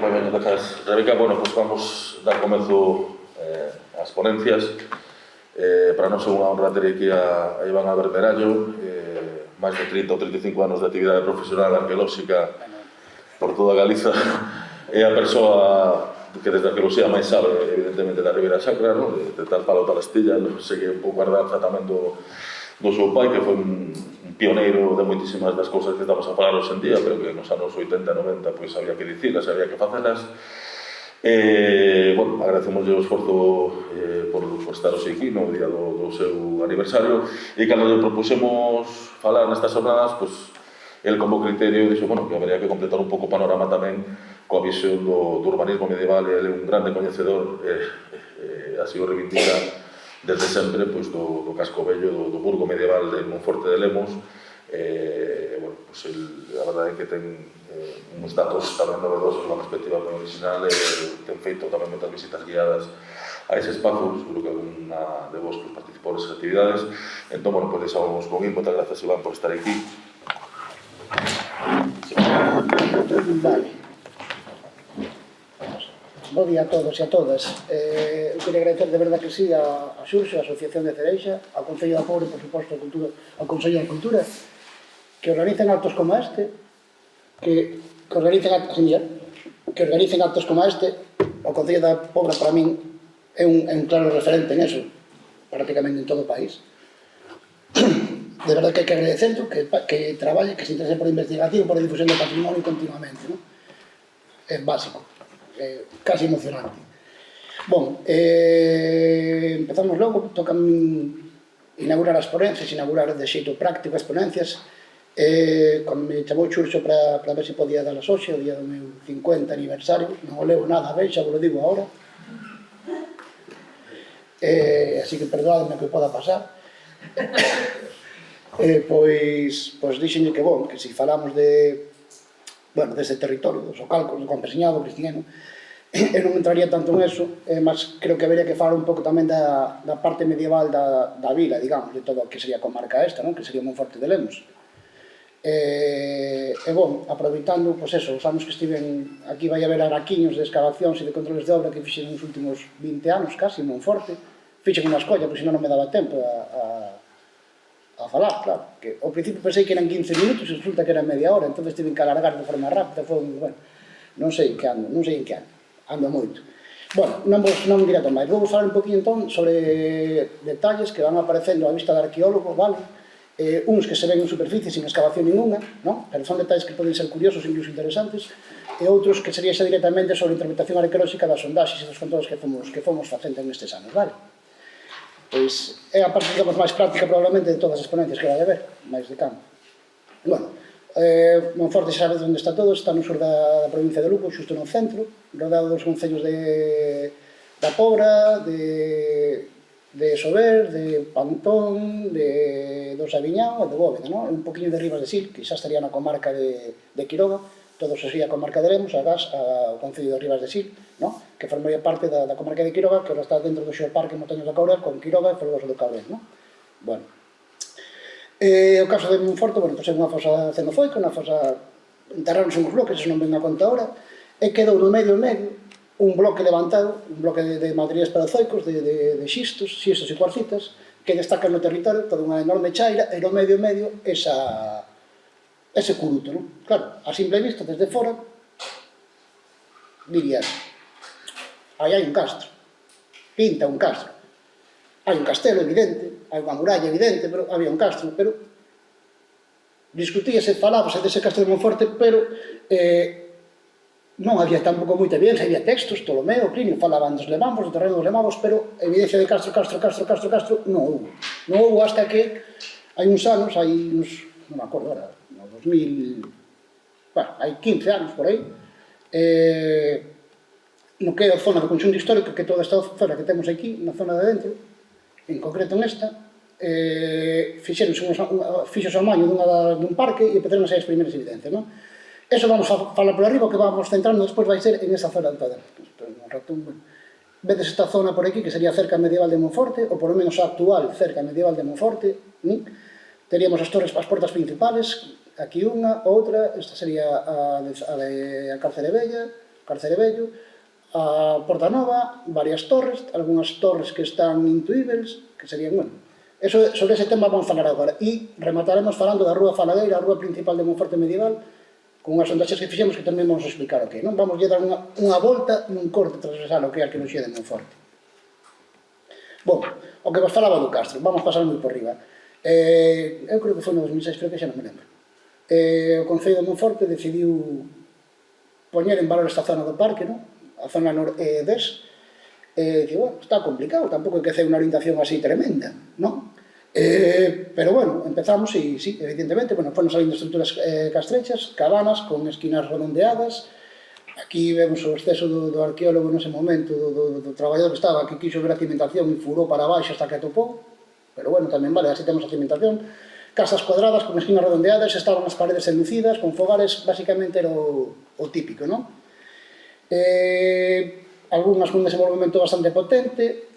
Moi ben, grazas, Rebeca. Bueno, pues vamos a dar comezo ás ponencias. Para non ser unha honra ter aquí a Iván Albert Merallo, máis de 30 ou 35 anos de actividade profesional arqueolóxica por toda Galiza. É a persoa que desde a arqueoloxía máis sabe, evidentemente, da Ribeira Sacra, no? de tal palo tal astilla, non sei que un pouco a danza tamén do seu pai, que foi un pioneiro de moitísimas das cousas que estamos a falar hoxe en día, pero que nos anos 80 e 90 pois había que dicilas, había que facelas. Bueno, agradecemos o esforzo por estar hoxe aquí no día do seu aniversario, e cando lle propuxemos falar nestas jornadas, pois el como criterio dixo, bueno, que habería que completar un pouco o panorama tamén coa visión do urbanismo medieval, e ele é un grande coñecedor, así o reivindica desde sempre, pois, do casco vello, do burgo medieval de Monforte de Lemos. Bueno, pois, a verdade é que ten uns datos tamén novedosos, unha perspectiva moi original, ten feito tamén moitas visitas guiadas a ese espazo, seguro que alguna de vos pues, participou nesas actividades. Entón, bueno, pois deixamos con él. Moitas grazas, Iván, por estar aquí. Vale. Bo día a todos e a todas. Eu queria agradecer de verdade que sí a Xurxo, a Asociación de Cereixa, ao Concello da Pobre, por suposto, ao Concello da Cultura, que organicen actos como este, que organicen actos como este. O Concello da Pobre, para min, é un claro referente en eso, prácticamente en todo o país. De verdade que hai que agradecerlo, que traballe, que se interese por investigación, por a difusión do patrimonio continuamente, non? É básico, é casi emocionante. Bon, empezamos logo, toca inaugurar as ponencias, inaugurar de xeito práctico as ponencias. Cando me chamou Xurxo para ver se podía dalas hoxe, o día do meu 50 aniversario, non o levo nada a ver, xa vos lo digo agora. Así que perdoadme que poda pasar. Pois dixenlle que, bon, que se falamos dese territorio, dos ocalcos, do campesinado cristiano, eu non entraría tanto en eso, mas creo que habería que falar un pouco tamén da parte medieval da vila, digamos, de todo o que sería a comarca esta, que sería Monforte de Lemos. Bon, aproveitando, pois eso, os anos que estiven aquí vai haber araquiños de excavacións e de controles de obra que fixen nos últimos 20 anos, casi, en Monforte. Fixen unha escolla, pois senón non me daba tempo a falar, claro, que ao principio pensei que eran 15 minutos e resulta que era media hora, entón tiven que alargar de forma rápida, foi, bueno, non sei en que ando moito. Bueno, non dirá máis, vou falar un poquinho entón sobre detalles que van aparecendo á vista do arqueólogo, vale? Uns que se ven en superficie sin excavación ninguna, non? Pero son detalles que poden ser curiosos e incluso interesantes, e outros que sería xa directamente sobre a interpretación arqueolóxica das sondaxes e dos controles que fomos facendo nestes anos, vale? Pois é a parte, digamos, máis práctica probablemente de todas as ponencias que vai haber, máis de campo. Bueno, Monforte xa sabe onde está todo, está no sur da provincia de Lugo, xusto no centro, rodeado dos concellos da Pobra, de Sober, de Pantón, do Sabiñao e de Bóveda, non? Un poquinho de Ribas de Sil, que xa estaría na comarca de Quiroga, todo se sería a comarca de Lemos, agás ao concello de Ribas de Sil, que formaría parte da comarca de Quiroga, que ahora está dentro do Xeoparque Montañas da Cabrel, con Quiroga e Folgoso do Cabrel. Bueno, o caso de Monforte, é unha fosa cenozoica, unha fosa enterraron uns bloques, eso non ven a conta ahora, e quedou no medio un bloque levantado, un bloque de materiais parazoicos, de xistos e cuarcitas, que destacan no territorio, toda unha enorme chaira, e no medio ese curuto, non? Claro, a simple vista, desde fora, dirías, aí hai un castro, pinta un castro, hai un castelo evidente, hai unha muralla evidente, pero había un castro, pero discutíase, falábase dese castro de Monforte, pero non había tampouco moita evidencia, había textos, Ptolomeo, Plinio, falaban dos lemambos, do terreno dos lemambos, pero evidencia de castro non houve. Non houve hasta que hai uns anos, non me acordo ahora, no 2000, hai 15 anos por aí, no que é a zona do conxunto histórico, que toda esta zona que temos aquí, na zona de dentro, en concreto nesta, fixose o amaño dun parque e empezaron a ser as primeiras evidencias, non? Eso vamos a falar por arriba, que vamos centrando despois vai ser en esa zona toda. Vedes esta zona por aquí, que sería cerca medieval de Monforte, ou por lo menos a actual cerca medieval de Monforte. Teríamos as portas principales, aquí unha, outra, esta sería a Cárcere Vella, Carcere Vello, a Porta Nova, varias torres, algunhas torres que están intuíbles, que serían, bueno, sobre ese tema vamos falar agora. E remataremos falando da Rúa Falagueira, a rúa principal de Monforte medieval, con unhas sondaxes que fixemos que tamén vamos a explicar o que, non? Vamos a dar unha volta nun corte transversal ao que é a arqueoloxía de Monforte. Bom, o que vos falaba do Castro, vamos pasar moi por riba. Eu creo que foi no 2006, pero que xa non me lembro. O Concello de Monforte decidiu poñer en valor esta zona do parque, non? A zona nordés, e dice, bueno, está complicado, tampouco hai que hacer unha orientación así tremenda, non? Pero bueno, empezamos e sí, evidentemente, bueno, foron salindo estruturas castrechas, cabanas con esquinas redondeadas. Aquí vemos o exceso do arqueólogo nese momento, do traballador que estaba, que quixo ver a cimentación e furou para baixo hasta que atopou, pero bueno, tamén vale, así temos a cimentación. Casas cuadradas con esquinas redondeadas, estaban as paredes enlucidas, con fogares, basicamente era o típico, non? Algúnas con un desenvolvemento bastante potente,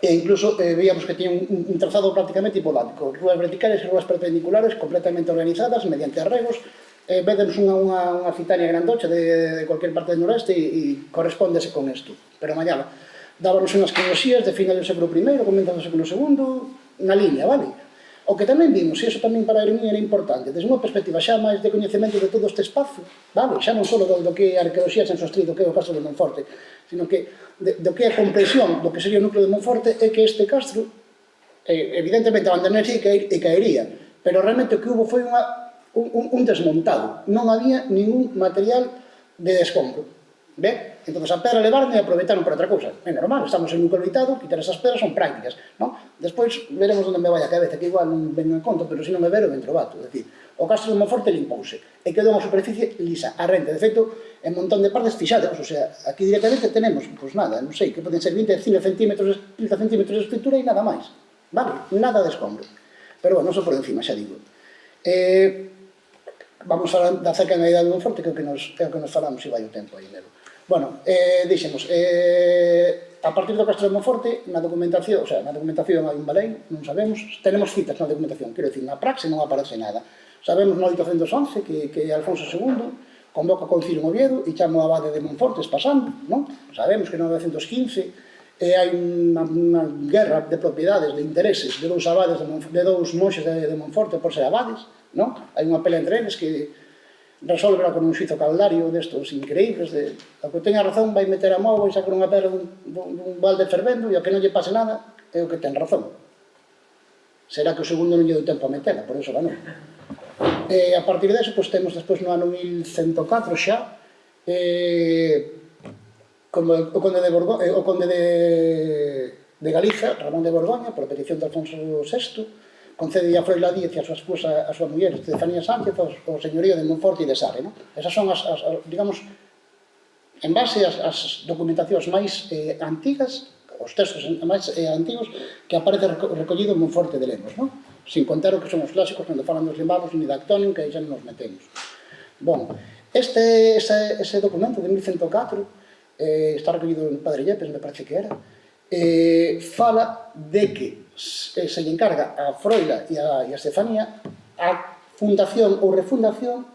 e incluso veíamos que tiñan un trazado prácticamente hipolático, rúas verticales e rúas perpendiculares completamente organizadas mediante arregos. Vedemos unha citania grandocha de cualquier parte del noreste e correspóndese con isto. Pero mañana dábanos unhas cronoloxías de final do século I, comienzo do século II, na línea, vale? O que tamén vimos, e iso tamén para mí era importante, desde unha perspectiva xa máis de coñecemento de todo este espazo, vale? Xa non só do que é a arqueoloxía sen sostrido, que é o Castro de Monforte, sino que do que é a comprensión do que sería o núcleo de Monforte é que este castro, evidentemente, abandonaría e caería, pero realmente o que hubo foi un desmontado, non había ningún material de descombro, ben? Entón, a pedra levaron e aproveitaron para outra cousa. É normal, estamos en un núcleo habitado, quitar esas pedras son prácticas, non? Despois veremos onde me vai a cabeza, que igual non ven en conto, pero se non me vero, dentro bato. É dicir, o Castro de Monforte limpouse e quedou unha superficie lisa, a rente. De feito, en montón de partes fixadas, o sea, aquí directamente tenemos, pois nada, non sei, que poden ser 20 centímetros de estrutura e nada máis, vale? Nada de escombro. Pero, bueno, non só por encima, xa digo. Vamos a falar da cerca da idade de Monforte, que é o que nos falamos e vai o tempo aí nelo. Bueno, dixemos, a partir do Castro de Monforte, na documentación, o sea, na documentación hai un balei, non sabemos, tenemos citas na documentación, quero dicir, na praxe non aparece nada. Sabemos no 811 que Alfonso II convoca o concilio en Oviedo e chama o abade de Monfortes pasando, non? Sabemos que en 915 hai unha guerra de propiedades, de intereses de dous abades, de dous monxes de Monforte por ser abades, non? Hai unha pelea entre eles que resolverá con un xuizo caldario destos increíbles, a que teña razón vai meter a mão, vai sacar unha pedra dun balde fervendo e ao que non lle pase nada é o que ten razón. Será que o segundo non lle deu tempo a metela, por eso ganou. A partir deso, temos despois no ano 1104 xa o conde de Galiza, Ramón de Borgoña, por petición de Alfonso VI, concede a Froila Díaz e a súa esposa, a súa muller, Estefanía Sánchez, o señorío de Monforte e de Sare, non? Esas son digamos, en base ás documentacións máis antigas, os textos máis antigos que aparece recollido en Monforte de Lemos, non? Sin contar o que son os clásicos, cando falan dos limbados, ni da Actónium, que aí xa nos metemos. Bon, ese documento de 1104 está recollido en Padre Yepes, me parece que era, fala de que se lle encarga a Froila e a Estefanía a fundación ou refundación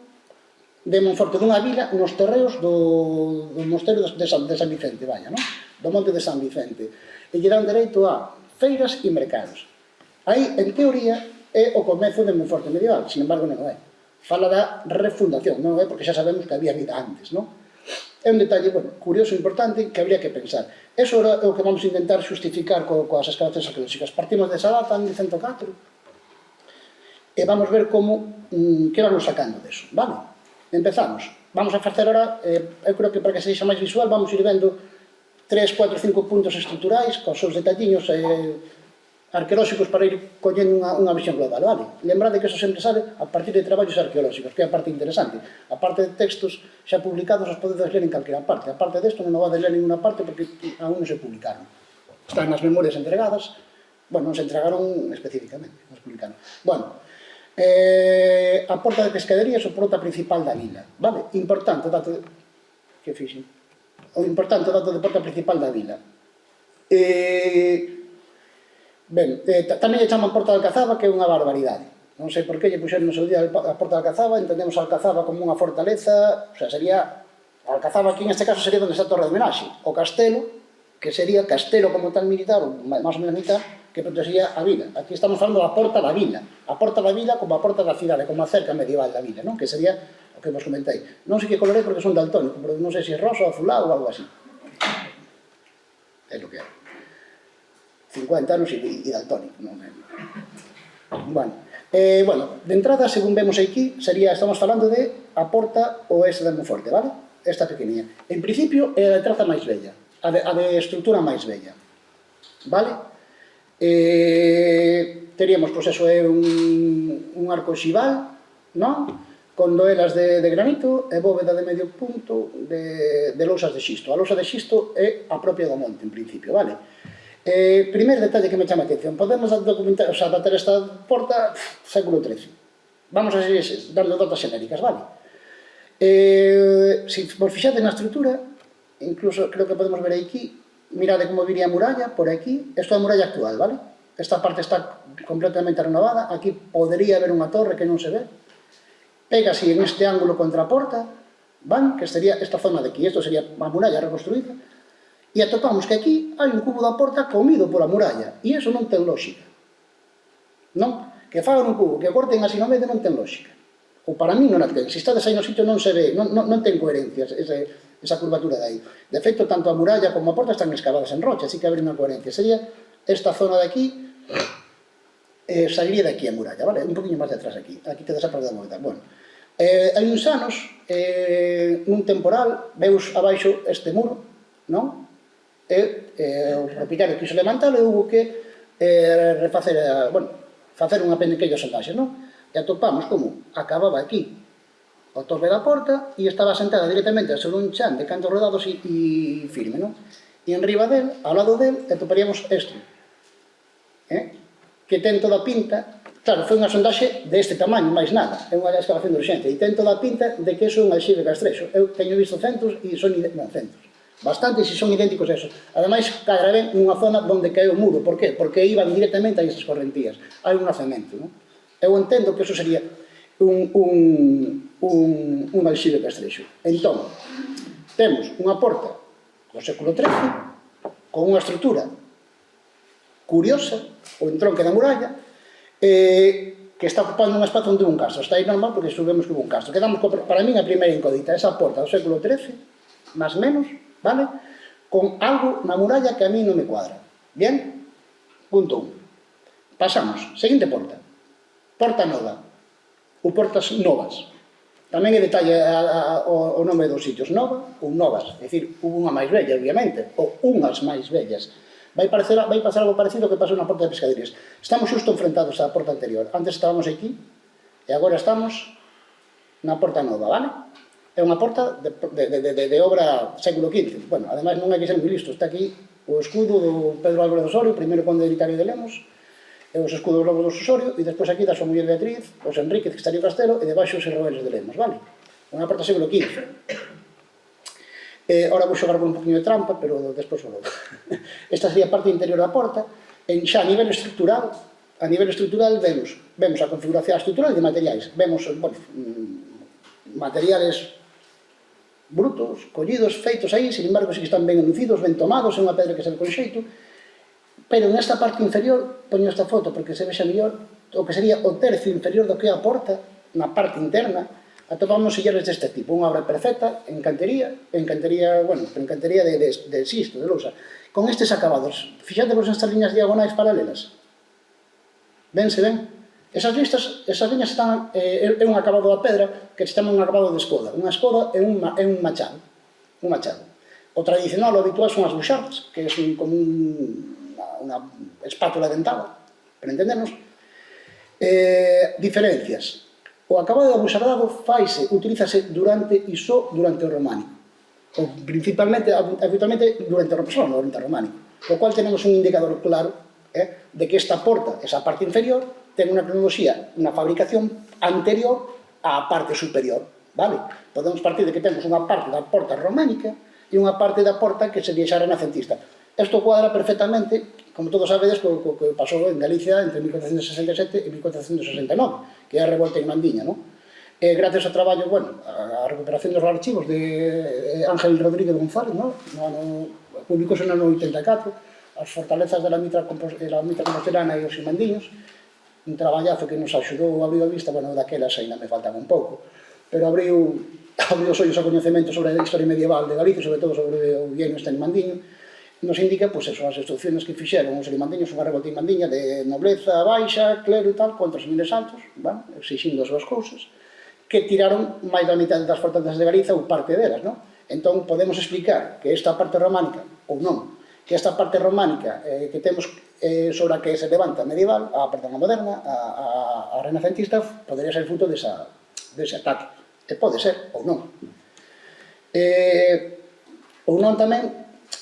de Monforte dunha vila nos terreos do mosteiro de San Vicente, do monte de San Vicente, e lle dan dereito a feiras e mercados. Aí, en teoría, é o comezo de Monforte medieval, sin embargo non é. Fala da refundación, non é porque xa sabemos que había vida antes, non? É un detalle, bueno, curioso e importante que habría que pensar. Eso é o que vamos a intentar justificar coas escavacións arqueolóxicas. Partimos desa data, en 1104, e vamos ver como que vamos sacando deso, vale? Empezamos. Vamos a facer ahora, eu creo que para que sexa máis visual, vamos ir vendo 3, 4, 5 puntos estruturais, cos seus detalliños arqueolóxicos para ir collendo unha visión global, vale? Lembrade que eso sempre sale a partir de traballos arqueolóxicos, que é a parte interesante. A parte de textos xa publicados os podedes ler en calquera parte. A parte desto non o vades ler en ninguna parte porque aún non se publicaron. Están nas memorias entregadas, bueno, non se entregaron especificamente, non se publicaron. Bueno, a porta de pescaderías ou porta principal da vila, vale? Importante o dato que fixen. O importante o dato de porta principal da vila. Ben, tamén lle chaman Porta de Alcazaba, que é unha barbaridade. Non sei por que lle puxeron no seu día a Porta de Alcazaba, entendemos a Alcazaba como unha fortaleza, o sea, sería Alcazaba aquí en este caso sería onde está a torre de homenaxe. O castelo, que sería castelo como tal militar, ou máis ou menos militar, que protegía a vila. Aquí estamos falando da porta da vila. A porta da vila como a porta da cidade, como a cerca medieval da vila, non? Que sería o que vos comentei. Non sei que color é porque son daltónico, pero non sei se é rosa ou azulado ou algo así. É o que é. 50 anos e daltónico, non é? Bueno, de entrada, según vemos aquí, estamos falando de a porta oeste de Monforte, vale? Esta pequeniña. En principio, é a de traza máis bella, a de estrutura máis bella, vale? Teríamos, pois eso, un arco oxival, non? Con doelas de granito e bóveda de medio punto de lousas de xisto. A lousa de xisto é a propia do monte, en principio, vale? Primeiro detalle que me chama a atención, podemos datar esta porta século XIII. Vamos a seguir dando datas xenéricas, vale? Se vos fixades na estrutura, incluso creo que podemos ver aquí, mirade como viría a muralla, por aquí, isto é a muralla actual, vale? Esta parte está completamente renovada, aquí podría haber unha torre que non se ve, pega así en este ángulo contra a porta, van, que sería esta zona de aquí, isto sería a muralla reconstruída, e atopamos que aquí hai un cubo da porta comido pola muralla, e iso non ten lógica. Non? Que fagan un cubo, que corten así no medio non ten lógica. Ou para mí non a ten. Se estades aí no sitio non se ve, non ten coherencias esa curvatura de aí. De feito, tanto a muralla como a porta están excavadas en rocha, así que habería unha coherencia. Sería esta zona de aquí, saliría de aquí a muralla, vale? Un poquinho máis de atrás aquí. Aquí te desaparece da moeda. Bueno, hai uns anos, nun temporal, veus abaixo este muro, non? O propietario quiso levantar e hubo que refacer, facer unha pendequella sondaxe, non? E atopamos como acababa aquí o torre da porta e estaba sentada directamente sobre un chan de cantos rodados e firme, non? E enriba del, ao lado del, atoparíamos isto, que ten toda a pinta, claro, foi unha sondaxe deste tamaño, máis nada, é unha excavación urxente, e ten toda a pinta de que é un alxibe castrexo. Eu teño visto centos e son centos. Bastantes e son idénticos a esos. Ademais, cadra ben nunha zona onde caeu o muro. Por qué? Porque iban directamente a esas correntías. Hai un nacemento, non? Eu entendo que eso sería un alxibe castrexo. Entón, temos unha porta do século XIII con unha estrutura curiosa, o entronque da muralla, que está ocupando un espazo onde un castro. Está aí normal porque subemos que hubo un castro. Quedamos, para mí, a primeira incógnita, esa porta do século XIII, máis menos, vale? Con algo na muralla que a mí non me cuadra. Bien? Punto 1. Pasamos. Seguinte porta. Porta nova. Ou portas novas. Tamén é detalle o nome dos sitios. Nova ou novas. É dicir, hubo unha máis bella, obviamente. Ou unhas máis bellas. Vai pasar algo parecido que pasou na porta de Pescaderías. Estamos xusto enfrentados á porta anterior. Antes estábamos aquí e agora estamos na porta nova, vale? É unha porta de obra século XV. Bueno, ademais non hai que ser moi listo. Está aquí o escudo do Pedro Álvarez Osorio, primeiro conde hereditario de Lemos, e os escudos lobos do Osorio, e despois aquí da súa muller Beatriz, os Enríquez, que estaría o castelo, e debaixo os Herroeles de Lemos, vale? Unha porta século XV. Ora vou xogar con un poquinho de trampa, pero despois vou. Esta sería a parte interior da porta. Xa a nivel estrutural vemos a configuración estrutural de materiais. Vemos, materiales brutos, collidos, feitos aí, sin embargo, si que están ben enuncidos, ben tomados, é unha pedra que se ve con xeito, pero nesta parte inferior, poño esta foto porque se vexa mellor, o que sería o tercio inferior do que é a porta, na parte interna, atopamos sillares deste tipo, unha obra perfecta, en cantería de xisto, de lousa, con estes acabados. Fixadevos nestas liñas diagonais paralelas. Vense ben? Esas liñas están, é un acabado da pedra que se chama un acabado de escoda. Unha escoda é un machado. O tradicional, o habitual, son as buxardas, que é como unha espátula dentada, para entendernos. Diferencias. O acabado de buxardado utilízase durante o románico. Ou principalmente, habitualmente, durante o románico. O cual tenemos un indicador claro de que esta porta, esa parte inferior, ten unha cronoloxía, unha fabricación anterior á parte superior, vale? Podemos partir de que temos unha parte da porta románica e unha parte da porta que sería xa renacentista. Isto cuadra perfectamente, como todos sabedes, co que pasou en Galicia entre 1467 e 1469, que é a revolta en Mandiña, non? gracias ao traballo, bueno, a recuperación dos archivos de Ángel Rodríguez González, no ano, publicouse no ano 84, as fortalezas da mitra compostelana e os imandiños, un traballazo que nos axudou, abriu a vista, bueno, daquelas ainda me faltan un pouco, pero abriu os ollos ao coñecemento sobre a historia medieval de Galicia, sobre todo sobre o Vieino este Imandiño, nos indica, pois, eso, as instrucciones que fixeron os imandiños, unha revolta imandiña de nobleza baixa, clero e tal, contra os miles altos, bueno, exixindo as súas cousas, que tiraron máis da mitad das fortalezas de Galiza ou parte delas, non? Entón, podemos explicar que esta parte románica, ou non, que esta parte románica que temos sobre a que se levanta medieval, a moderna, a renacentista, podería ser fruto dese ataque. E pode ser, ou non. Ou non tamén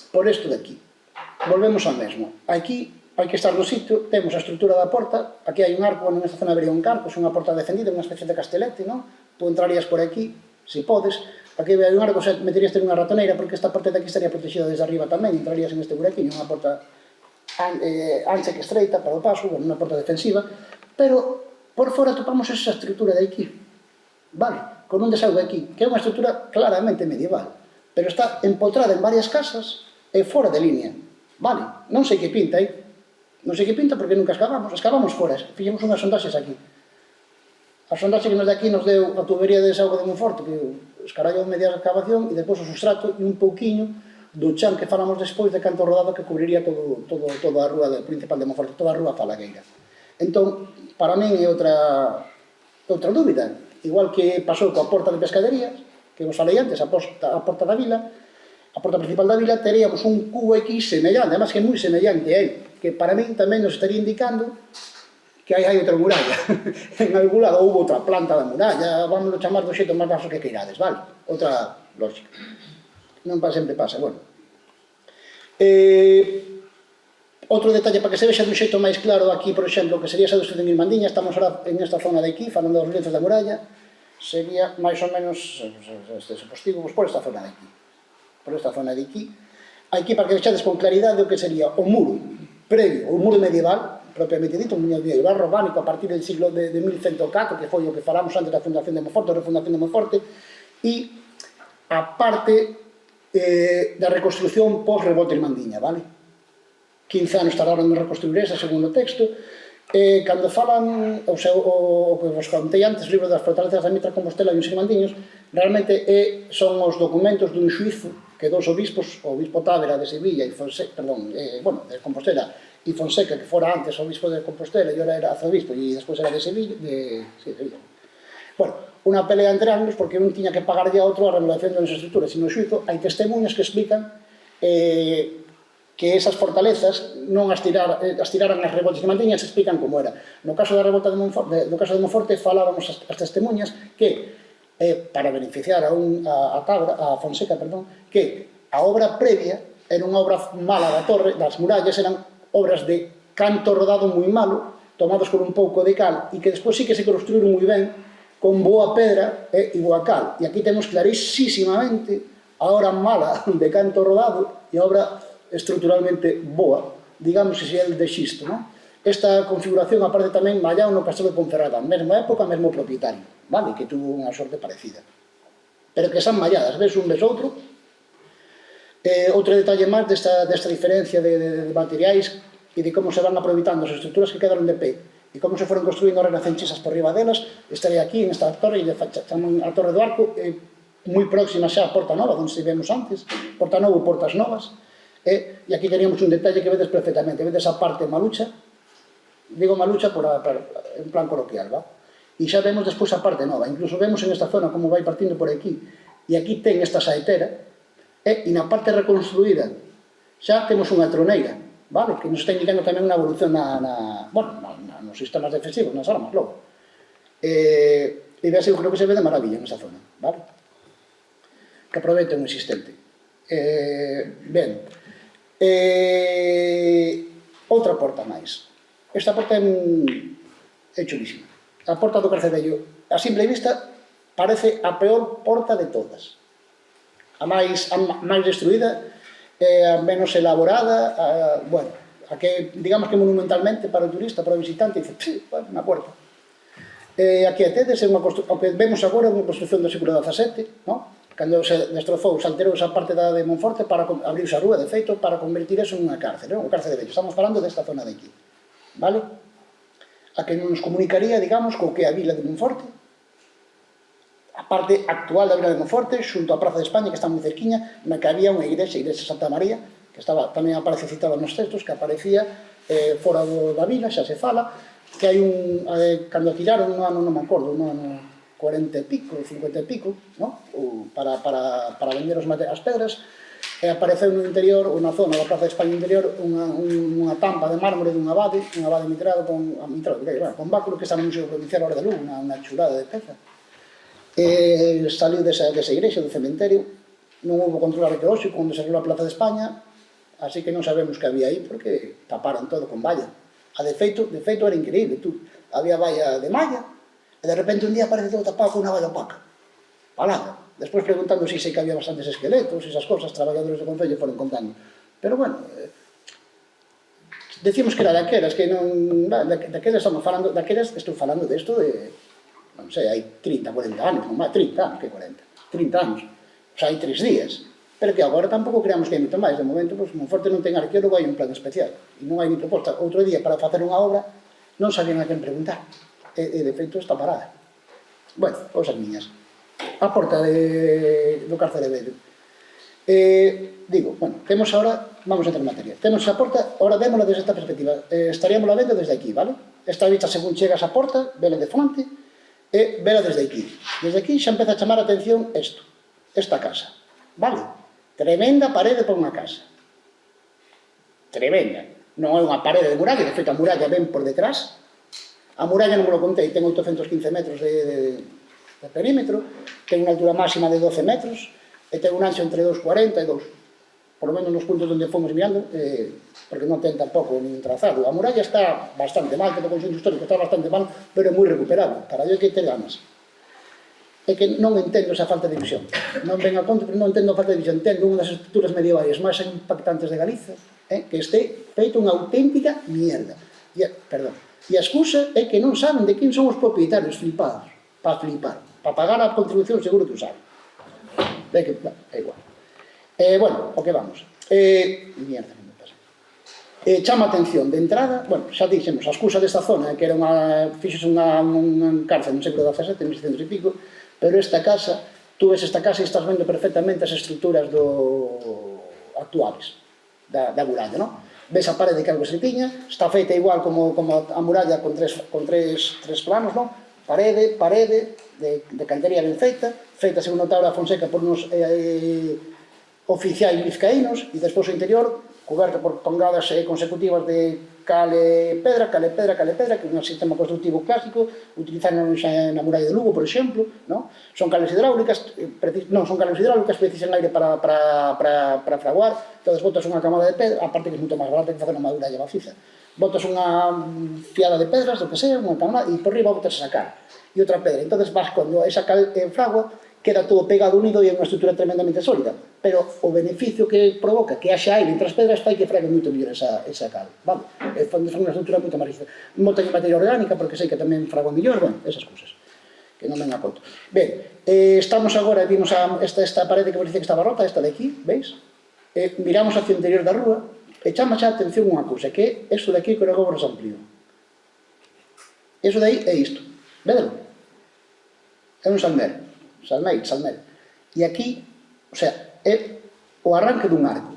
por isto de aquí. Volvemos ao mesmo. Aquí hai que estar no sitio, temos a estrutura da porta, aquí hai un arco, nesta zona habería un carco, é unha porta defendida, unha especie de castelete, non? Tú entrarías por aquí, se podes, aquí hai un arco, meterías ter unha ratoneira, porque esta parte de aquí estaría protegida desde arriba tamén, entrarías en este buraquiño, unha porta ancha que estreita para o paso, unha porta defensiva, pero por fora topamos esa estrutura de aquí, vale? Con un desaugue aquí, que é unha estrutura claramente medieval, pero está empotrada en varias casas e fora de línea, vale? Non sei que pinta aí, non sei que pinta porque nunca excavamos fora, fixemos unhas sondaxes aquí. A sondaxe que nos de aquí nos deu a tubería de desaugo de Monforte, que escarallou media excavación, e depois o sustrato e un pouquiño do chan que falamos despois de canto rodado que cubriría toda a rúa principal de Monforte, toda a rúa Falagueira. Entón, para min é outra dúbida, igual que pasou coa porta de Pescaderías, que vos falei antes, a porta da vila, a porta principal da vila, teríamos un cubo X semellante, además que é moi semellante a él, que para min tamén nos estaría indicando que hai outra muralla. En algún lado houve outra planta da muralla, vamos a chamar do xeito máis vaso que queirades, vale? Outra lógica. Non sempre pasa, bueno. Outro detalle para que se vexa dun xeito máis claro aquí, por exemplo, que sería esa destrucción irmandiña, estamos ahora en esta zona de aquí, falando dos lienzos da muralla, sería máis ou menos, se postigo, por esta zona de aquí. Por esta zona de aquí. Aquí, para que vexades con claridade, o que sería o muro previo, o muro medieval, propiamente dito, un muro medieval románico a partir del siglo de 1104, que foi o que falamos antes da fundación de Monforte, a refundación de Monforte, e a parte da reconstrucción pos-revolta irmandiña, vale? 15 anos tardaron en reconstruir esa, segundo o texto, cando falan o que vos contei antes, o libro das fortalezas da Mitra Compostela e os irmandiños, realmente son os documentos dun xuizo que dos obispos, o obispo Távera de Sevilla e Fonseca, de Compostela e Fonseca, que fora antes o obispo de Compostela e ora era arzobispo e despois era de Sevilla, Sevilla. Bueno, unha pelea entre ambos porque un tiña que pagarlle a outro a remodelación das estruturas, e no xuizo hai testemunhas que explican que esas fortalezas non as tiraran as revoltas de Mandiña, se explican como era. No caso da revolta de Monforte falábamos as testemunhas que, para beneficiar a Fonseca, que a obra previa era unha obra mala da torre, das murallas, eran obras de canto rodado moi malo, tomados con un pouco de cal, e que despois sí que se construíron moi ben, con boa pedra e boa cal. E aquí temos clarísimamente a obra mala de canto rodado e a obra estruturalmente boa, digamos que é el de xisto, non? Esta configuración aparte tamén mallao no Castelo de Ponferrada, mesma época, mesmo propietario, vale? Que tuvo unha sorte parecida. Pero que son malladas, ves un, ves outro. Outro detalle máis desta diferencia de materiais e de como se van aproveitando as estruturas que quedaron de pé e como se foron construindo renacentistas por riba delas, estarei aquí en esta torre, chaman a Torre do Arco, moi próxima xa a Porta Nova, onde estivemos antes, Porta Nova ou Portas Novas. E aquí teníamos un detalle que vedes perfectamente, vedes a parte malucha, digo malucha en plan coloquial, va? E xa vemos despois a parte nova, incluso vemos en esta zona como vai partindo por aquí, e aquí ten esta saetera, e na parte reconstruída xa temos unha troneira, vale? Que nos está indicando tamén unha evolución nos sistemas defensivos, nas armas, logo. E vease, eu creo que se ve de maravilla en esa zona, vale? Que aproveiten o existente. Ben, outra porta máis. Esta porta é chulísima. A porta do Carcedello, a simple vista, parece a peor porta de todas. A máis destruída, a menos elaborada, bueno, a que, digamos que monumentalmente para o turista, para o visitante, dice, unha porta. Aquí a tedes, o que vemos agora é unha construción do século XVII, cando se destrozou, se alterou esa parte de Monforte para abrirse a rúa, de feito, para convertir eso nunha cárcel, unha cárcel de vellos. Estamos falando desta zona de aquí, vale? A que nos comunicaría, digamos, co que é a vila de Monforte, a parte actual da vila de Monforte, xunto á Praza de España, que está moi cerquiña, na que había unha igrexa, a igrexa Santa María, que estaba, tamén aparece citada nos textos, que aparecía fora da vila, xa se fala, que hai cando tiraron no ano, non me acordo, no ano 40 e pico, 50 e pico, para vender as pedras, e apareceu no interior, ou na zona da Praza de España interior, unha tampa de mármore dun abade mitrado con báculo, que está no Museo Provincial Hora de Lugo, unha chulada de peza. Saliu desa igrexa, do cementerio, non houve control arqueolóxico cando saliu a Plaza de España, así que non sabemos que había aí, porque taparon todo con valla. De feito era increíble, había valla de malla, e de repente un día aparece todo tapado con unha valla opaca, palada. Despois preguntando se sei que había bastantes esqueletos, esas cosas, traballadores do Concello foron contando. Pero bueno, decimos que era daquelas, que non... Daquelas estamos falando, daquelas estou falando desto de, non sei, hai 30, 40 anos, non máis, 30 anos, que 40, 30 anos, o sea, hai 3 días. Pero que agora tampouco creamos que hai moito máis. De momento, Monforte non ten arqueólogo, hai un plan especial. E non hai ni proposta. Outro día, para facer unha obra, non sabían a quen preguntar. E de feito, está parada. Bueno, cousas miñas. A porta do Cárcere Vello. Digo, bueno, temos ahora, vamos a entrar en materia. Temos a porta, ahora vémola desde esta perspectiva. Estaríamos vendo desde aquí, vale? Esta vista, según chegas a porta, vela de fronte, e vela desde aquí. Desde aquí xa empeza a chamar a atención esta casa. Vale? Tremenda parede por unha casa. Tremenda. Non é unha parede de muralla, de feito a muralla ven por detrás. A muralla non me lo contei, ten 815 metros de perímetro, ten unha altura máxima de 12 metros, e ten un ancho entre 2,40 e 2. Por lo menos nos puntos onde fomos mirando, porque non ten tampouco nin trazado. A muralla está bastante mal, todo o conxunto histórico está bastante mal, pero é moi recuperable. Para ello hai que ter ganas. É que non entendo esa falta de visión. Non ven a conto, pero non entendo a falta de visión. Entendo unha das estruturas medievais máis impactantes de Galiza, que este feito unha auténtica mierda. E a excusa é que non saben de quen son os propietarios, flipados. Para flipar. Para pagar a contribución seguro que o saben. É igual. Bueno, o que vamos. Mierda, que me pasa. Chama atención de entrada, bueno, xa dixemos, a excusa desta zona, que era fixose unha cárcel no século XVII, 1600 e pico, pero esta casa, tú ves esta casa e estás vendo perfectamente as estruturas actuales da muralla, non? Ves a parede que algo se tiña, está feita igual como a muralla con tres planos, non? Parede, de cantería ben feita según o Taura Fonseca por uns oficiais vizcaínos, e despois o interior coberta por tongadas consecutivas de cal-pedra, que é un sistema constructivo clásico, utilizaron xa na muralla de Lugo, por exemplo, son cales hidráulicas, precisan aire para fraguar, entonces botas unha camada de pedra, aparte que é moito máis barata que facer unha muralla maciza, botas unha fiada de pedras, do que sea, unha camada, e por riba botas a sacar, e outra pedra, entonces vas, cando esa cal fragua, queda todo pegado unido e é unha estrutura tremendamente sólida, pero o beneficio que provoca que haxa aire entre as pedras fai que frague moito mellor esa cal, vale? Fan unha estrutura moito máis rígida. Montan en materia orgánica, porque sei que tamén fragua mellor, bueno, esas cousas, que non ven a conto. Ben, estamos agora, vimos esta parede que parecía que estaba rota, esta de aquí, veis? Miramos hacia o interior da rúa, e chama xa atención unha cousa, que é isto de aquí que o agora os amplío. Iso de aí é isto, vedelo? É un salmero. Salmei. E aquí, o sea, é o arranque dun arco.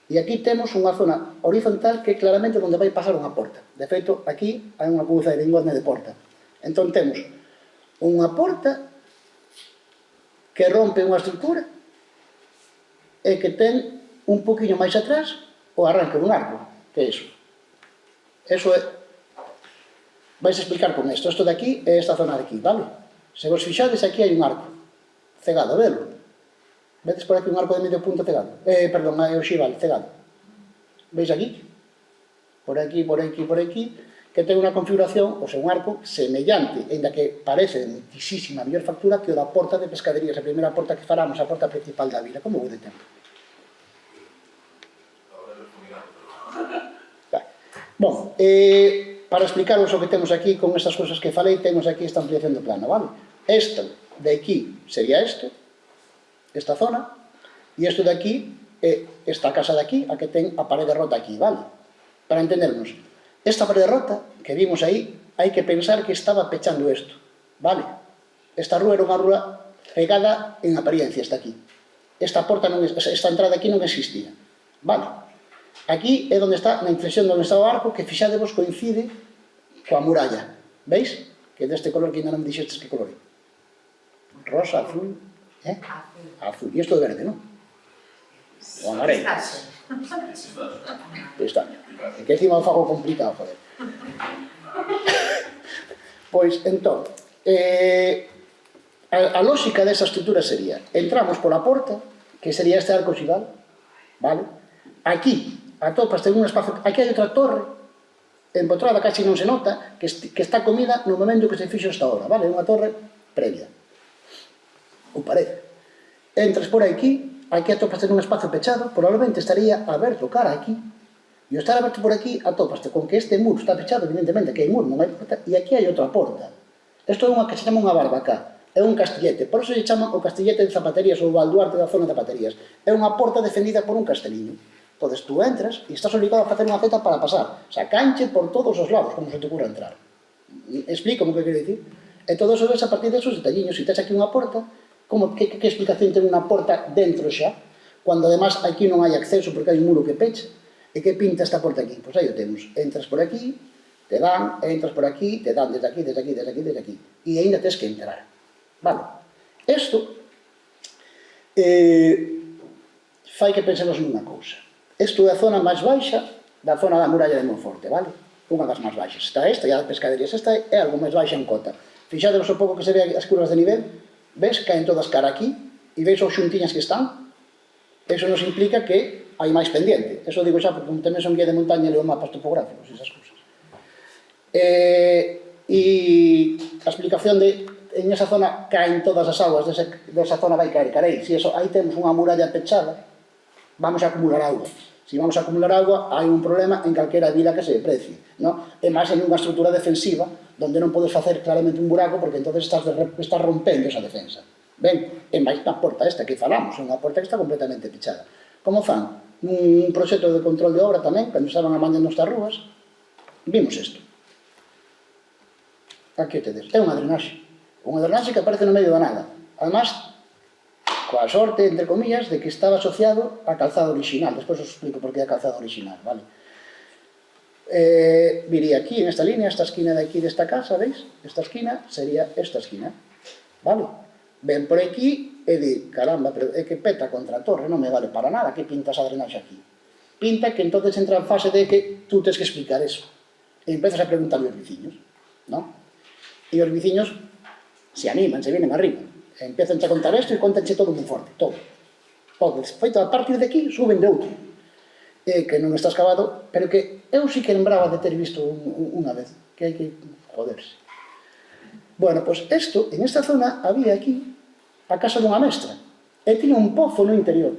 E aquí temos unha zona horizontal que é claramente onde vai pasar unha porta. De feito, aquí hai unha couza de engorne de porta. Entón temos unha porta que rompe unha estrutura e que ten un poquinho máis atrás o arranque dun arco. Que é iso? Eso é... Vais explicar con isto. Isto de aquí é esta zona de aquí, vale? Se vos fixades, aquí hai un arco cegado, velo? Vedes por aquí un arco de medio punto cegado? Perdón, é oxival, cegado. Veis aquí? Por aquí, que ten unha configuración, ou sea, un arco semellante, ainda que parece de muitísima mellor factura que o da porta de pescaderías, a primeira porta que faramos, a porta principal da vila. Como vou de tempo? Bon, para explicaros o que temos aquí con estas cousas que falei, temos aquí esta ampliación do plano, vale? Isto de aquí sería isto, esta zona, e isto de aquí é esta casa de aquí, a que ten a parede rota aquí, vale? Para entendernos, esta parede rota que vimos aí, hai que pensar que estaba pechando isto, vale? Esta rúa era unha rúa pegada en apariencia, está aquí. Esta entrada aquí non existía, vale? Aquí é onde está, na inflexión onde está o arco, que fixadevos coincide coa muralla, veis? Que deste color que ainda non me dixestes que color é. Rosa, azul, azul. E isto de verde, non? O amarelo. Pistacho. É que encima o fago complicado, joder. Pois, entón, a lógica desa estrutura sería, entramos pola porta, que sería este arco xiral, vale? Aquí, atopas, ten un espazo, aquí hai outra torre, empotrada, casi non se nota, que está comida no momento que se fixo esta obra, vale? Unha torre previa. Ou parece. Entras por aquí atopas un espazo pechado, probablemente estaría aberto cara aquí, e ao estar aberto por aquí, atopaste con que este muro está pechado, evidentemente que hai muro, non hai porta, e aquí hai outra porta. Isto é unha que se chama unha barbacá, é un castillete, por iso se chama o castillete de Zapaterías ou o baluarte da zona de Zapaterías. É unha porta defendida por un casteliño. Entón, tú entras e estás obligado a facer unha zeta para pasar. O sea, canche por todos os lados, como se te ocurra entrar. Explico o que quero dicir? E todo eso ves a partir desos detalliños. Se tes aquí unha porta, que explicación ten unha porta dentro xa? Cando, además, aquí non hai acceso porque hai un muro que pecha. E que pinta esta porta aquí? Pois aí o temos. Entras por aquí, te dan, entras por aquí, te dan desde aquí, desde aquí, desde aquí, desde aquí. E ainda tes que entrar. Vale. Isto fai que pensemos nunha cousa. Isto é a zona máis baixa da zona da muralla de Monforte, vale? Unha das máis baixas. Está esta, e a das pescaderías. Esta é algo máis baixa en cota. Fixadevos o pouco que se ve as curvas de nivel, ves, caen todas cara aquí, e veis os xuntiñas que están. Eso nos implica que hai máis pendiente. Eso digo xa, porque tamén son guía de montaña e leo mapas topográficos, esas cousas. E a explicación de en esa zona caen todas as aguas, desa zona vai caer carei. Se aí temos unha muralla pechada, vamos a acumular auga. Se vamos a acumular auga, hai un problema en calquera vila que se deprecie, non? E máis en unha estrutura defensiva, onde non podes facer claramente un buraco, porque entonces estás rompendo esa defensa. Ben, e máis na porta esta que falamos, é unha porta que está completamente pechada. Como fan? Un proxecto de control de obra tamén, cando estaban amañando estas rúas, vimos isto. Aquí tedes, é unha drenaxe que aparece no medio da nada. Además, coa sorte, entre comillas, de que estaba asociado á calzada original. Despois os explico por que é a calzada original, vale? Viría aquí, en esta línea, esta esquina de aquí desta casa, veis? Esta esquina sería esta esquina, vale? Ven por aquí e di, caramba, pero é que peta contra a torre, non me vale para nada, que pintas a drenaxe aquí? Pinta que entonces entra en fase de que tú tens que explicar eso. E empezas a preguntarle aos veciños, non? E os veciños se animan, se vienen arriba. Empiezan a contar isto e contanche todo moi forte, todo. Feito, a partir de aquí, suben de outro. Que non está excavado, pero que eu sí que lembraba de ter visto unha vez, que hai que joderse. Bueno, pois isto, en esta zona, había aquí a casa dunha mestra, e tiña un pozo no interior.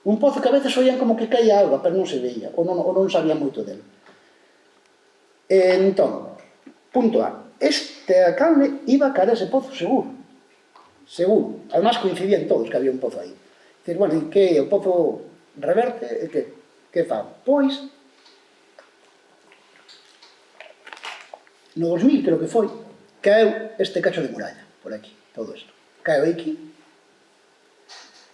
Un pozo que a veces oían como que caía auga, pero non se veía, ou non sabía moito dele. Entón, punto A. Este alcalde iba a caer ese pozo seguro. Seguro. Además coincidían todos que había un pozo aí. Dicir, bueno, e que o pozo reverte, e que fa? Pois, no 2000, creo que foi, caeu este cacho de muralla, por aquí, todo isto. Caeu aquí.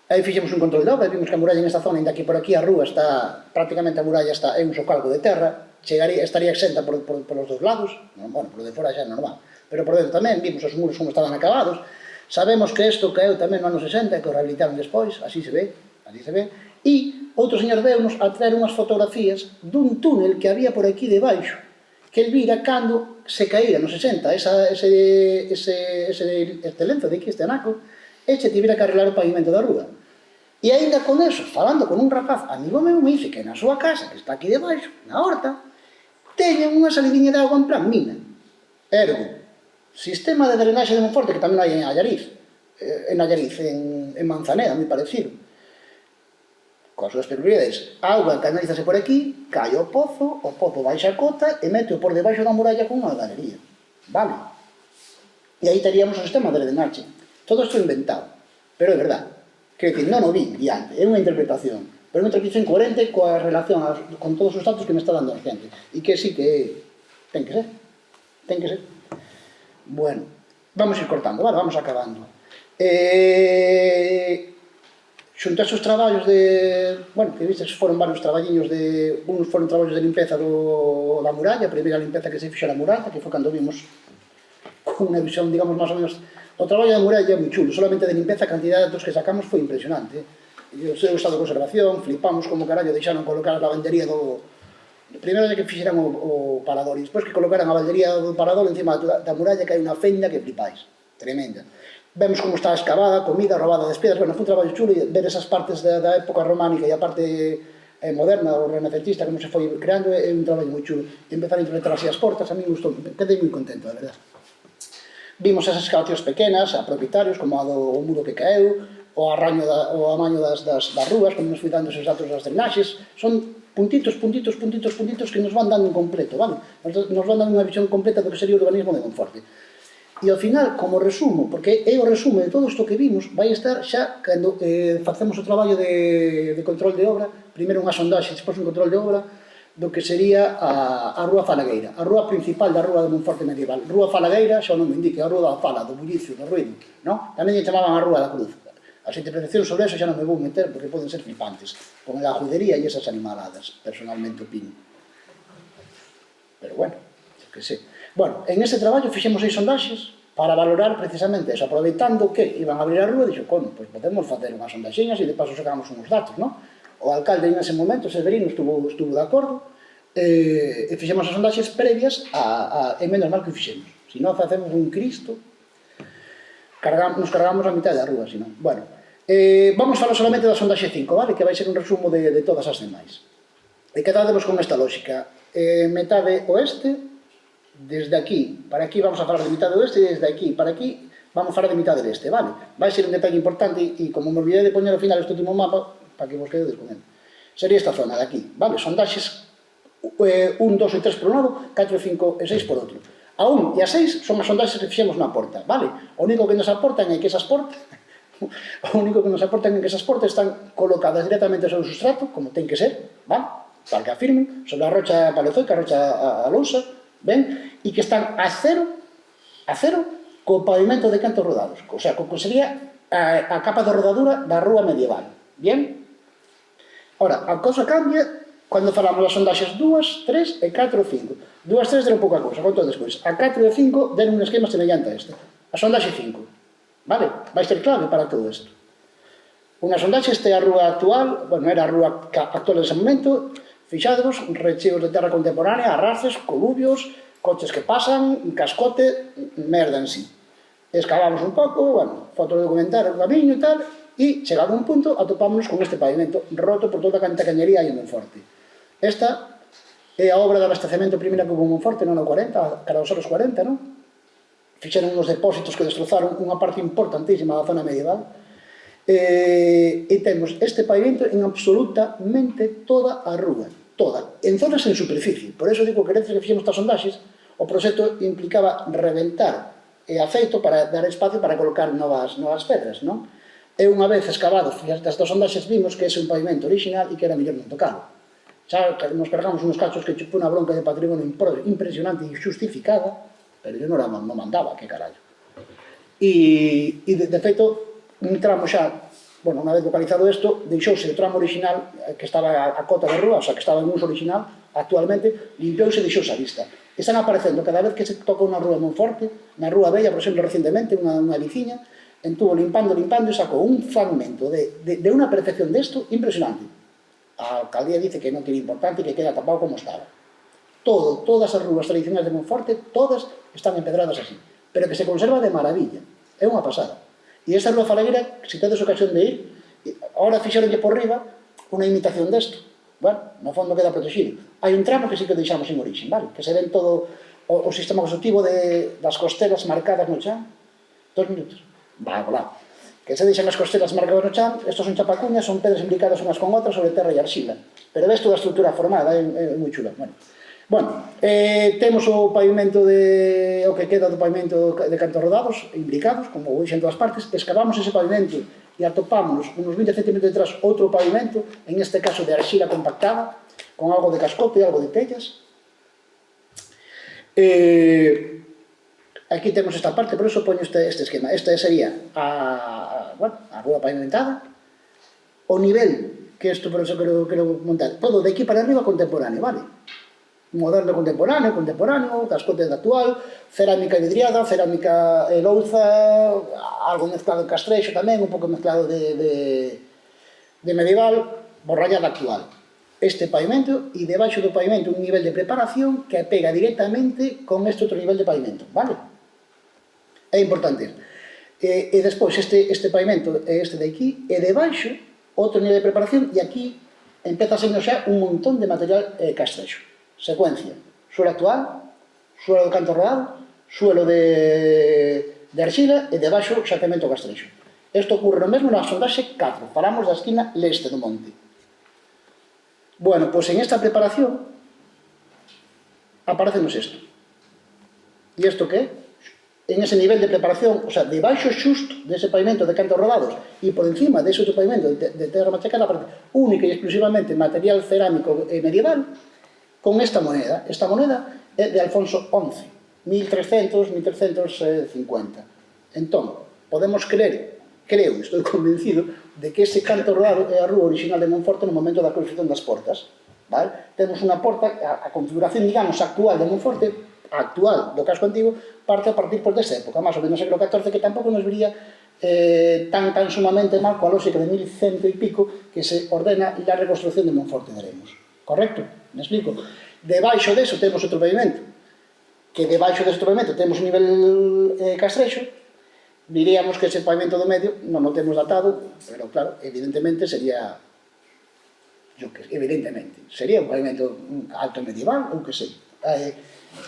Aí fixemos un control de obra, vimos que a muralla nesta zona, ainda que por aquí a rúa está, prácticamente a muralla está en un socalco de terra, estaría exenta por os dos lados, bueno, por de fora xa é normal, pero por dentro tamén, vimos os muros como estaban acabados. Sabemos que isto caeu tamén no ano 60, que o rehabilitaron despois, así se ve, e outro señor deunos a traer unhas fotografías dun túnel que había por aquí debaixo, que el vira cando se caíra no 60 este lenzo de aquí, este anaco, e che tivera que arreglar o pavimento da rúa. E ainda con eso, falando con un rapaz, amigo meu, me dice que na súa casa, que está aquí debaixo, na horta, teñen unha salidinha de agua en plan mina. Ergo, sistema de drenaxe de Monforte, que tamén hai en Allariz, en Manzaneda, moi parecido. coas súas peculiaridades. A auga canalízase por aquí, cae ao pozo baixa a cota e mete por debaixo da muralla con unha galería. Vale? E aí teríamos o sistema de drenaxe. Todo isto inventado, pero é verdade. Quer dizer, non o vi diante, é unha interpretación, pero unha interpretación coherente coa relación con todos os datos que me está dando a xente. E que sí que ten que ser. Ten que ser. Bueno, vamos a ir cortando, vale, vamos acabando. Xunto a esos traballos de... Bueno, que vistes, foron varios traballiños de... Uns foron traballos de limpeza da muralla, a primeira limpeza que se fixo na muralla, que foi cando vimos con unha visión, digamos, máis ou menos... O traballo da muralla é moi chulo, solamente de limpeza a cantidad de datos que sacamos foi impresionante. E o seu estado de conservación, flipamos como carallo deixaron colocar a lavandería do... Primeiro que fixeran o parador, e despois que colocaran a lavandería do parador encima da muralla, que hai unha fenda que flipáis, tremenda. Vemos como está excavada, comida, robada de pedras, bueno, foi un traballo chulo, e ver esas partes da época románica e a parte moderna, o renacentista, como se foi creando, é un traballo moi chulo. E empezar a implementar así as portas, a mí gustou, quedei moi contento, a verdade. Vimos esas excavacións pequenas, a propietarios, como a do muro que caeu, o amaño das rúas, como nos fui dando esos datos das drenaxes, son puntitos que nos van dando un completo, vale? Nos van dando unha visión completa do que sería o urbanismo de Monforte. E ao final, como resumo, porque é o resumo de todo isto que vimos, vai estar xa cando facemos o traballo de control de obra, primeiro unha sondaxe, despois un control de obra, do que sería a Rúa Falagueira, a rúa principal da Rúa de Monforte medieval. Rúa Falagueira, xa non me indique, a Rúa da Fala, do bullicio, do ruido, non? Tamén lle chamaban a Rúa da Cruz. As interpretacións sobre eso xa non me vou meter porque poden ser flipantes, con a judería e esas animaladas, personalmente opino. Pero bueno, que sei. Bueno, en ese traballo fixemos 6 sondaxes para valorar precisamente eso, aproveitando que iban a abrir a rúa, dixo, pois podemos facer unhas sondaxinhas e de paso sacamos uns datos, non? O alcalde en ese momento, Severino, estuvo de acordo, e fixemos as sondaxes previas e menos mal que o fixemos. Se non facemos un Cristo, nos cargamos a mitad da rúa, senón. Bueno, vamos falar solamente da sondaxe 5, vale? Que vai ser un resumo de todas as demais. E quedademos con esta lógica. Metade oeste, desde aquí, para aquí vamos a falar de mitade oeste, e desde aquí, para aquí, vamos a falar de mitade este, vale? Vai ser un detalle importante, e como me olvidei de poñer ao final este último mapa, para que vos quededes con ele. Sería esta zona de aquí, vale? Sondaxes 1, 2 e 3 por un lado, 4, 5 e 6 por outro. A 1 e a 6 son as sondaxes que fixemos na porta, vale? O único que nos aportan é que esas portas están colocadas directamente sobre o sustrato, como ten que ser, vale? Para que afirmen, sobre a rocha paleozoica, a rocha a lousa, ben? E que están a cero co pavimento de cantos rodados, o sea, co que sería a capa de rodadura da rúa medieval, bien? Ora, a cousa cambia cando falamos das sondaxes 2, 3 e 4 e 5. 2, 3 deron pouca cousa, conto despois. A 4 e a 5 deron un esquema semellante a este. A sondaxe 5. Vale? Vai ser clave para todo isto. Unha sondaxe, este é a rúa actual, bueno, era a rúa actual nese momento, fixadevos, recheos de terra contemporánea, arraces, coluvios, coches que pasan, un cascote, merda en sí. Excavamos un pouco, bueno, fotodocumentar o camiño e tal, e, chegado a un punto, atopámonos con este pavimento roto por toda a cañería aí en Monforte. Esta é a obra de abastecemento primeira que hubo en Monforte, non no 40, cara aos anos 40, non? Fixeron uns depósitos que destrozaron unha parte importantísima da zona medieval, e temos este pavimento en absolutamente toda a rúa, toda, en zonas en superficie. Por eso digo que antes que fixemos estas sondaxes, o proxecto implicaba reventar e aceito para dar espacio para colocar novas pedras, non? E unha vez excavado, estas dos sondaxes vimos que ese é un pavimento original e que era mellor non tocalo. Xa nos cargamos uns cachos que chupou unha bronca de patrimonio impresionante e justificada, pero eu non mandaba, que carallo. E de feito, un tramo xa, bueno, unha vez localizado isto, deixouse o tramo original que estaba a cota da rúa, o sea, que estaba en uso original, actualmente, limpiouse e deixouse a vista. Están aparecendo cada vez que se toca unha rúa moi forte, na Rúa Bella, por exemplo, recentemente, unha viciña, entuvo limpando e sacou un fragmento de unha perfección desto impresionante. A alcaldía dice que non tiene importante e que queda tapado como estaba. Todas as rúas tradicionais de Monforte, todas están empedradas así, pero que se conserva de maravilla. É unha pasada. E esa Rúa Falagueira, se tedes ocasión de ir, agora fixeronlle por riba unha imitación desto. Bueno, no fondo queda protegido. Hai un tramo que sí que deixamos en origen, vale? Que se ven todo o sistema constructivo das costelas marcadas no chan. 2 minutos. Va, volá. que se deixan as costelas marcadas no chan, estos son chapacuñas, son pedras imbricadas unhas con outras sobre terra e arxila. Pero ves toda a estrutura formada, é moi chula. Bueno, temos o pavimento o que queda do pavimento de cantos rodados, imbricados, como o en todas partes, escavamos ese pavimento e atopámonos unos 20 cm detrás outro pavimento, en este caso de arxila compactada, con algo de cascote e algo de pellas. Aquí temos esta parte, por eso poño este esquema. Esta sería a rúa pavimentada. O nivel, que isto por eso quero montar, todo de aquí para arriba contemporáneo, vale? Moderno contemporáneo, cascote actual, cerámica vidriada, cerámica louza, algo mezclado de castrexo tamén, un pouco mezclado de medieval, borrallada actual. Este pavimento, e debaixo do pavimento un nivel de preparación que pega directamente con este outro nivel de pavimento, vale? É importante. E despois este pavimento é este de aquí, e debaixo outro nivel de preparación, e aquí empeza a ser xa un montón de material castrexo. Secuencia: suelo actual, suelo de canto rodado, suelo de arxila e debaixo xacemento castrexo. Isto ocurre no mesmo na sondaxe 4, falamos da esquina leste do monte. Bueno, pois en esta preparación aparecenos isto. E isto que é? En ese nivel de preparación, o sea, debaixo xusto dese pavimento de cantos rodados e por encima dese outro pavimento de terra machacada aparece única e exclusivamente material cerámico medieval con esta moneda. Esta moneda é de Alfonso XI, 1300-1350. Entón, podemos creo, estou convencido, de que ese canto rodado é a rúa original de Monforte no momento da construcción das portas. Temos unha porta, a configuración, digamos, actual de Monforte, actual do casco antigo, parte a partir desa época, máis ou menos no século XIV, que tampouco nos viría tan sumamente mal coa lógica de 1100 e pico que se ordena a reconstrucción de Monforte de Lemos. Correcto? Me explico? Debaixo deso temos outro pavimento, que debaixo deste pavimento temos un nivel castrexo. Diríamos que ese pavimento do medio non o temos datado, pero claro, evidentemente sería un pavimento alto medieval, ou que sei.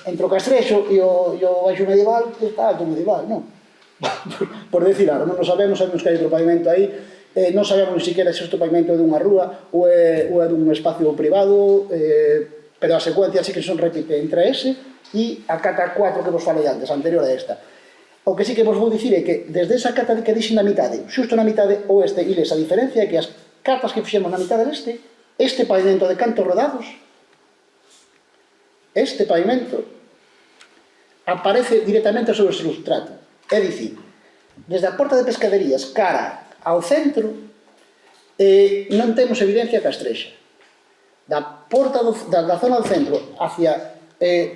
Entre o castrexo e o baixo medieval está alto medieval, non? Por decir algo, non sabemos que hai outro pavimento aí, non sabemos ni siquiera se este pavimento é dunha rúa ou é dun espacio privado, pero a secuencia sí que son repite entre ese e a cata 4 que vos falei antes, anterior a esta. O que sí que vos vou dicir é que desde esa cata que dixen na mitade, xusto na mitade oeste, e les a diferencia é que as catas que fixemos na mitade leste, este pavimento de cantos rodados, este pavimento aparece directamente sobre o substrato. É dicir, desde a porta de pescaderías cara ao centro non temos evidencia castrexa. Da porta da zona do centro hacia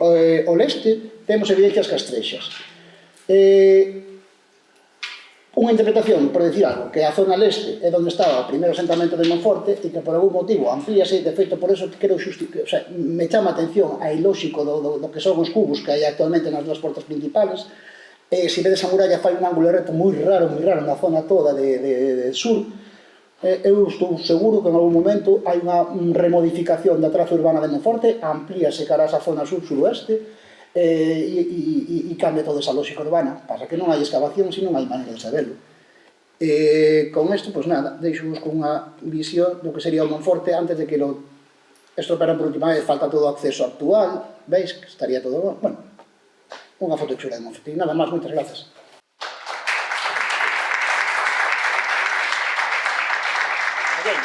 o leste temos evidencias castrexas. Unha interpretación, por decir algo, que a zona leste é onde estaba o primeiro asentamento de Monforte e que por algún motivo amplíase, de feito por eso quero me chama a atención a ilóxico do que son os cubos que hai actualmente nas dúas portas principales. Se vedes a muralla fai un ángulo recto moi raro na zona toda de sur. Eu estou seguro que en algún momento hai unha remodificación da traza urbana de Monforte, amplíase cara a esa zona sur-suroeste e cambia toda esa lógica urbana. Pasa que non hai excavación, se non hai maneira de saberlo. Con isto, pois nada, deixo-vos con unha visión do que sería o Monforte antes de que lo estropearan por última vez. Falta todo o acceso actual, veis que estaría todo... Bueno, unha foto chula de Monforte. E nada máis, moitas grazas. Bien.